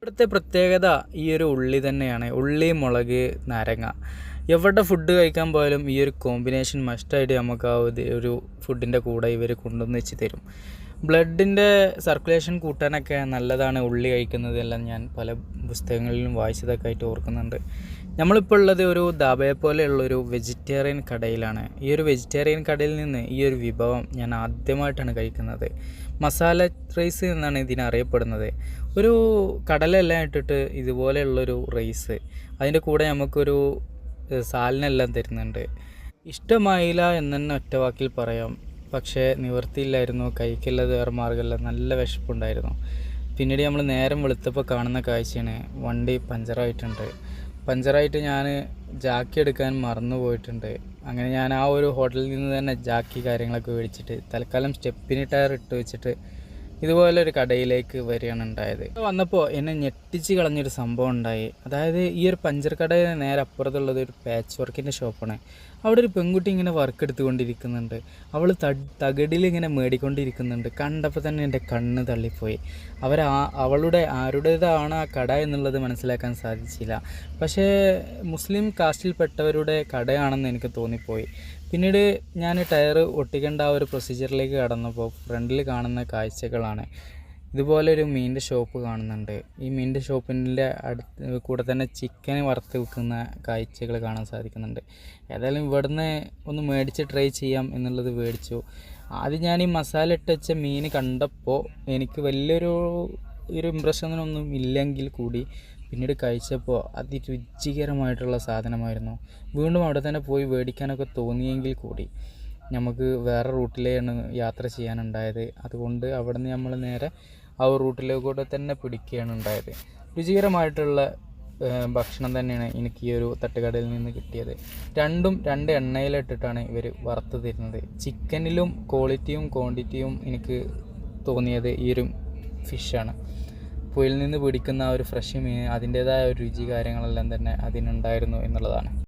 ഇവിടുത്തെ പ്രത്യേകത ഈ ഒരു ഉള്ളി തന്നെയാണ്. ഉള്ളി, മുളക്, നാരങ്ങ. എവിടെ ഫുഡ് കഴിക്കാൻ പോയാലും ഈ ഒരു കോമ്പിനേഷൻ മസ്റ്റായിട്ട് നമുക്ക് ആ ഒരു ഫുഡിൻ്റെ കൂടെ ഇവർ കൊണ്ടുവന്ന് വെച്ച് തരും. ബ്ലഡിൻ്റെ സർക്കുലേഷൻ കൂട്ടാനൊക്കെ നല്ലതാണ് ഉള്ളി കഴിക്കുന്നത് എല്ലാം ഞാൻ പല പുസ്തകങ്ങളിലും വായിച്ചതൊക്കെ ആയിട്ട് ഓർക്കുന്നുണ്ട്. നമ്മളിപ്പോൾ ഉള്ളത് ഒരു ധാബയെ പോലെയുള്ളൊരു വെജിറ്റേറിയൻ കടയിലാണ്. ഈ ഒരു വെജിറ്റേറിയൻ കടയിൽ നിന്ന് ഈ ഒരു വിഭവം ഞാൻ ആദ്യമായിട്ടാണ് കഴിക്കുന്നത്. മസാല റൈസ് എന്നാണ് ഇതിനറിയപ്പെടുന്നത്. ഒരു കടലെല്ലാം ഇട്ടിട്ട് ഇതുപോലെയുള്ളൊരു റൈസ്, അതിൻ്റെ കൂടെ നമുക്കൊരു സാലനെല്ലാം തരുന്നുണ്ട്. ഇഷ്ടമായില്ല എന്ന് തന്നെ ഒറ്റ വാക്കിൽ പറയാം. പക്ഷേ നിവർത്തിയില്ലായിരുന്നു, കഴിക്കുള്ളത് വേറെ മാർഗ്ഗമില്ല. നല്ല വിശപ്പുണ്ടായിരുന്നു. പിന്നീട് നമ്മൾ നേരം വെളുത്തപ്പോൾ കാണുന്ന കാഴ്ചയാണ്, വണ്ടി പഞ്ചറായിട്ട് ഞാൻ ജാക്കി എടുക്കാൻ മറന്നു പോയിട്ടുണ്ട്. അങ്ങനെ ഞാൻ ആ ഒരു ഹോട്ടലിൽ നിന്ന് തന്നെ ജാക്കി കാര്യങ്ങളൊക്കെ മേടിച്ചിട്ട് തൽക്കാലം സ്റ്റെപ്പിന് ടയർ ഇട്ട് വെച്ചിട്ട് ഇതുപോലെ ഒരു കടയിലേക്ക് വരികയാണ് ഉണ്ടായത്. വന്നപ്പോൾ എന്നെ ഞെട്ടിച്ച് കളഞ്ഞൊരു സംഭവം ഉണ്ടായി. അതായത് ഈ ഒരു പഞ്ചർ കടയിൽ നേരെ അപ്പുറത്തുള്ളത് ഒരു പാച്ച് വർക്കിൻ്റെ ഷോപ്പാണ്. അവിടെ ഒരു പെൺകുട്ടി ഇങ്ങനെ വർക്ക് എടുത്തുകൊണ്ടിരിക്കുന്നുണ്ട്. അവൾ തകിടിൽ ഇങ്ങനെ മേടിക്കൊണ്ടിരിക്കുന്നുണ്ട്. കണ്ടപ്പോൾ തന്നെ എൻ്റെ കണ്ണ് തള്ളിപ്പോയി. അവളുടെ ആരുടേതാണ് ആ കട എന്നുള്ളത് മനസ്സിലാക്കാൻ സാധിച്ചില്ല. പക്ഷേ മുസ്ലിം കാസ്റ്റിൽപ്പെട്ടവരുടെ കടയാണെന്ന് എനിക്ക് തോന്നിപ്പോയി. പിന്നീട് ഞാൻ ടയർ ഒട്ടിക്കേണ്ട ആ ഒരു പ്രൊസീജിയറിലേക്ക് കടന്നപ്പോൾ ഫ്രണ്ടിൽ കാണുന്ന കാഴ്ചകളാണ്. ഇതുപോലെ ഒരു മീനിൻ്റെ ഷോപ്പ് കാണുന്നുണ്ട്. ഈ മീനിൻ്റെ ഷോപ്പിൻ്റെ കൂടെ തന്നെ ചിക്കൻ വറുത്ത് വെക്കുന്ന കാഴ്ചകൾ കാണാൻ സാധിക്കുന്നുണ്ട്. ഏതായാലും ഇവിടുന്ന് ഒന്ന് മേടിച്ച് ട്രൈ ചെയ്യാം എന്നുള്ളത് മേടിച്ചു. ആദ്യം ഞാൻ ഈ മസാല ഇട്ട് വെച്ച മീൻ കണ്ടപ്പോൾ എനിക്ക് വലിയൊരു ഇമ്പ്രഷനൊന്നും ഇല്ലെങ്കിൽ കൂടി പിന്നീട് കഴിച്ചപ്പോൾ അതിരുചികരമായിട്ടുള്ള സാധനമായിരുന്നു. വീണ്ടും അവിടെ തന്നെ പോയി മേടിക്കാനൊക്കെ തോന്നിയെങ്കിൽ കൂടി നമുക്ക് വേറെ റൂട്ടിലാണ് യാത്ര ചെയ്യാനുണ്ടായത്. അതുകൊണ്ട് അവിടെ നിന്ന് നമ്മൾ നേരെ ആ റൂട്ടിലേക്കൂടെ തന്നെ പിടിക്കുകയാണ് ഉണ്ടായത്. രുചികരമായിട്ടുള്ള ഭക്ഷണം തന്നെയാണ് എനിക്ക് ഈ ഒരു തട്ടുകടയിൽ നിന്ന് കിട്ടിയത്. രണ്ട് എണ്ണയിലിട്ടിട്ടാണ് ഇവർ വറുത്ത് തരുന്നത്. ചിക്കനിലും ക്വാളിറ്റിയും ക്വാണ്ടിറ്റിയും എനിക്ക് തോന്നിയത് ഈ ഒരു ഫിഷാണ്. പുഴയിൽ നിന്ന് പിടിക്കുന്ന ആ ഒരു ഫ്രഷ് മീൻ, അതിൻ്റേതായ ഒരു രുചി കാര്യങ്ങളെല്ലാം തന്നെ അതിനുണ്ടായിരുന്നു എന്നുള്ളതാണ്.